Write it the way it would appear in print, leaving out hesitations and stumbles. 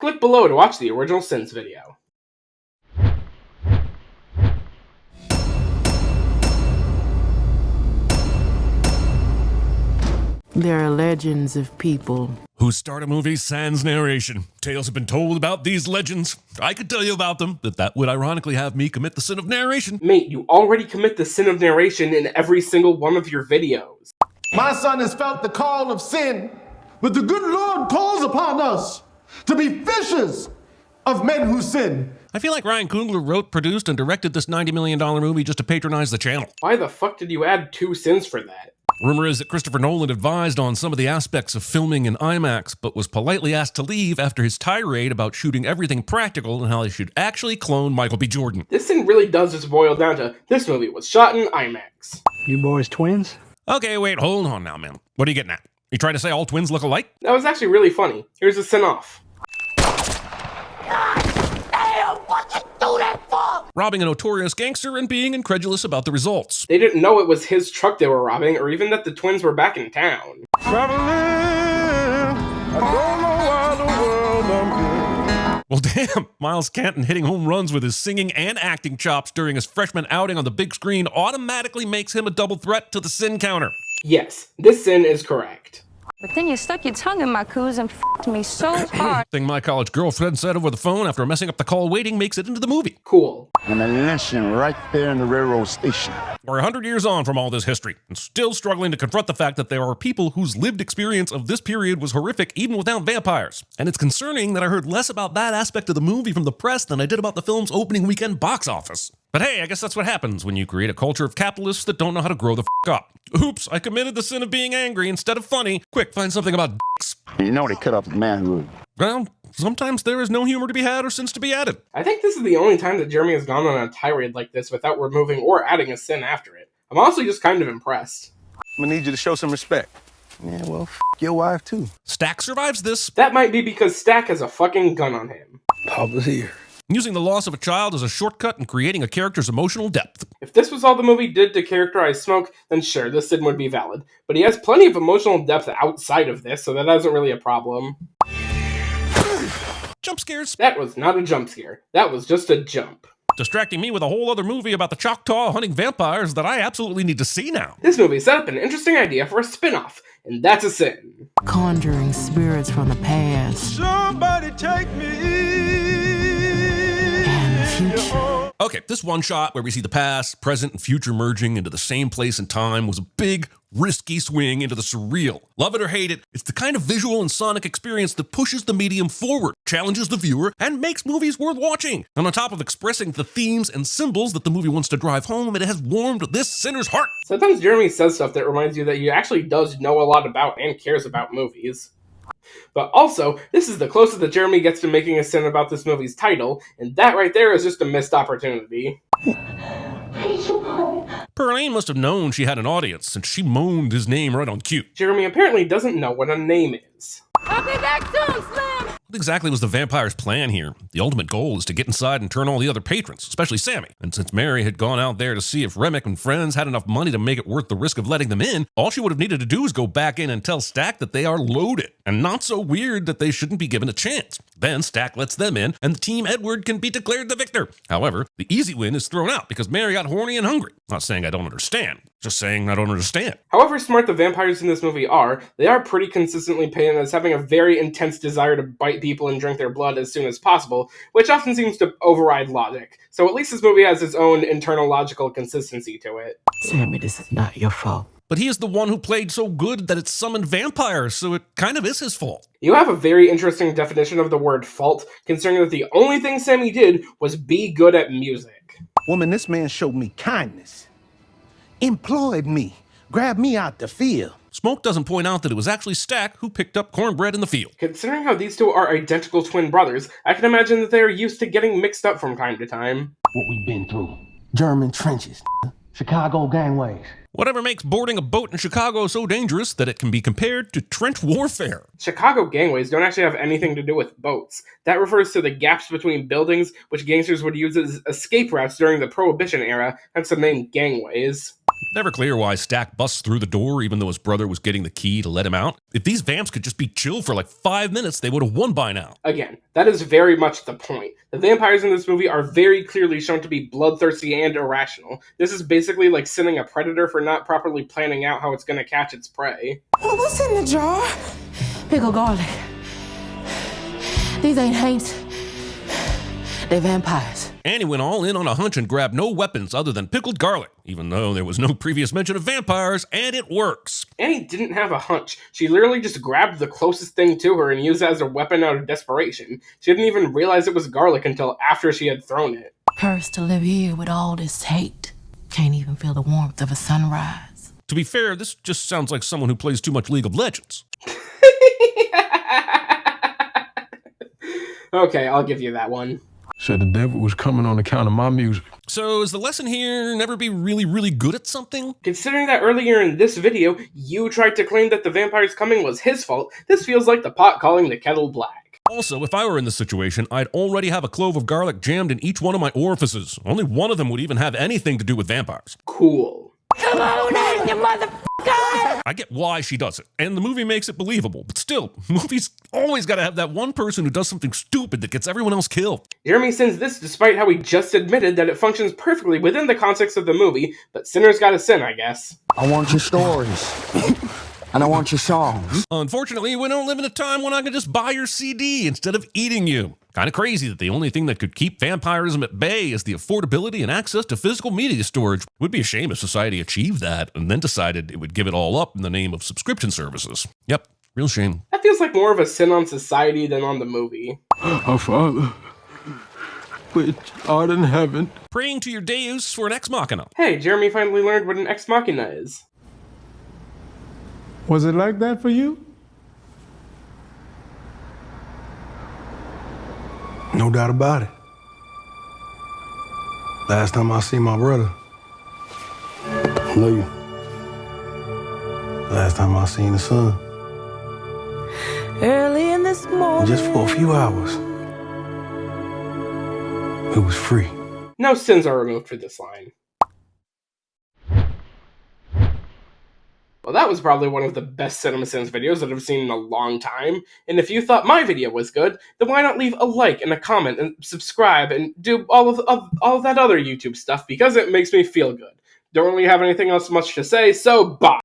click below to watch the original Sins video. There are legends of people who start a movie sans narration. Tales have been told about these legends. I could tell you about them, but that would ironically have me commit the sin of narration. Mate, you already commit the sin of narration in every single one of your videos. My son has felt the call of sin, but the good Lord calls upon us to be fishers of men who sin. I feel like Ryan Coogler wrote, produced, and directed this $90 million movie just to patronize the channel. Why the fuck did you add 2 sins for that? Rumor is that Christopher Nolan advised on some of the aspects of filming in IMAX, but was politely asked to leave after his tirade about shooting everything practical and how they should actually clone Michael B. Jordan. This thing really does just boil down to, this movie was shot in IMAX. You boys twins? Okay, wait, hold on now, man. What are you getting at? You trying to say all twins look alike? That was actually really funny. Here's a sin off. Robbing a notorious gangster and being incredulous about the results. They didn't know it was his truck they were robbing, or even that the twins were back in town. Traveling, I don't know why the world I'm here. Well, damn, Miles Canton hitting home runs with his singing and acting chops during his freshman outing on the big screen automatically makes him a double threat to the sin counter. Yes, this sin is correct. But then you stuck your tongue in my coos and f***ed me so hard. Thing my college girlfriend said over the phone after messing up the call waiting makes it into the movie. Cool. And a lynching right there in the railroad station. We're 100 years on from all this history, and still struggling to confront the fact that there are people whose lived experience of this period was horrific even without vampires. And it's concerning that I heard less about that aspect of the movie from the press than I did about the film's opening weekend box office. But hey, I guess that's what happens when you create a culture of capitalists that don't know how to grow the f*** up. Oops, I committed the sin of being angry instead of funny. Quick, find something about dicks. You know they cut off manhood. Well, sometimes there is no humor to be had or sins to be added. I think this is the only time that Jeremy has gone on a tirade like this without removing or adding a sin after it. I'm honestly just kind of impressed. I'm gonna need you to show some respect. Yeah, well, f your wife too. Stack survives this. That might be because Stack has a fucking gun on him. Papa's here. Using the loss of a child as a shortcut and creating a character's emotional depth. If this was all the movie did to characterize Smoke, then sure, this sin would be valid. But he has plenty of emotional depth outside of this, so that isn't really a problem. Jump scares. That was not a jump scare. That was just a jump. Distracting me with a whole other movie about the Choctaw hunting vampires that I absolutely need to see now. This movie set up an interesting idea for a spin-off, and that's a sin. conjuring spirits from the past Somebody take me. and the future. Okay, this one shot where we see the past, present, and future merging into the same place and time was a big, risky swing into the surreal. Love it or hate it, it's the kind of visual and sonic experience that pushes the medium forward, challenges the viewer, and makes movies worth watching. And on top of expressing the themes and symbols that the movie wants to drive home, it has warmed this sinner's heart. Sometimes Jeremy says stuff that reminds you that he actually does know a lot about and cares about movies. But also, this is the closest that Jeremy gets to making a sin about this movie's title, and that right there is just a missed opportunity. Perlene must have known she had an audience since she moaned his name right on cue. Jeremy apparently doesn't know what a name is. I'll be back soon, Slim! What exactly was the vampire's plan here? The ultimate goal is to get inside and turn all the other patrons, especially Sammy. And since Mary had gone out there to see if Remick and friends had enough money to make it worth the risk of letting them in, all she would have needed to do is go back in and tell Stack that they are loaded, and not so weird that they shouldn't be given a chance. Then Stack lets them in, and the Team Edward can be declared the victor. However, the easy win is thrown out because Mary got horny and hungry. Not saying I don't understand, just saying I don't understand. However smart the vampires in this movie are, they are pretty consistently painted as having a very intense desire to bite people and drink their blood as soon as possible, which often seems to override logic. So at least this movie has its own internal logical consistency to it. Sammy, this is not your fault. But he is the one who played so good that it summoned vampires, so it kind of is his fault. You have a very interesting definition of the word fault, considering that the only thing Sammy did was be good at music. Woman, this man showed me kindness. Employed me. Grabbed me out the field. Smoke doesn't point out that it was actually Stack who picked up cornbread in the field. Considering how these two are identical twin brothers, I can imagine that they are used to getting mixed up from time to time. What we been through. German trenches, Chicago gangways. Whatever makes boarding a boat in Chicago so dangerous that it can be compared to trench warfare. Chicago gangways don't actually have anything to do with boats. That refers to the gaps between buildings, which gangsters would use as escape routes during the Prohibition era, hence the name gangways. Never clear why Stack busts through the door even though his brother was getting the key to let him out. If these vamps could just be chill for like 5 minutes, they would have won by now. Again, that is very much the point. The vampires in this movie are very clearly shown to be bloodthirsty and irrational. This is basically like sinning a predator for not properly planning out how it's going to catch its prey. What's in the jar? Pickled garlic. These ain't haints. They're vampires. Annie went all in on a hunch and grabbed no weapons other than pickled garlic, even though there was no previous mention of vampires, and it works. Annie didn't have a hunch. She literally just grabbed the closest thing to her and used it as a weapon out of desperation. She didn't even realize it was garlic until after she had thrown it. Cursed to live here with all this hate. Can't even feel the warmth of a sunrise. To be fair, this just sounds like someone who plays too much League of Legends. Okay, I'll give you that one. Said the devil was coming on account of my music. So is the lesson here never be really, really good at something? Considering that earlier in this video, you tried to claim that the vampire's coming was his fault, this feels like the pot calling the kettle black. Also, if I were in this situation, I'd already have a clove of garlic jammed in each one of my orifices. Only one of them would even have anything to do with vampires. Cool. Come on in, you motherfucker! I get why she does it, and the movie makes it believable, but still, movies always gotta have that one person who does something stupid that gets everyone else killed. Jeremy sins this despite how he just admitted that it functions perfectly within the context of the movie, but sinners gotta sin, I guess. I want your stories. And I want your songs. Unfortunately, we don't live in a time when I can just buy your CD instead of eating you. Kinda crazy that the only thing that could keep vampirism at bay is the affordability and access to physical media storage. It would be a shame if society achieved that and then decided it would give it all up in the name of subscription services. Yep, real shame. That feels like more of a sin on society than on the movie. Our Father, which art in heaven. Praying to your Deus for an ex machina. Hey, Jeremy finally learned what an ex machina is. Was it like that for you? No doubt about it. Last time I seen my brother. Know you. Last time I seen the sun. Early in this morning. Just for a few hours. It was free. No sins are removed for this line. Well, that was probably one of the best Cinemasins videos that I've seen in a long time, and if you thought my video was good, then why not leave a like and a comment and subscribe and do all of that other YouTube stuff, because it makes me feel good. Don't really have anything else much to say, so bye!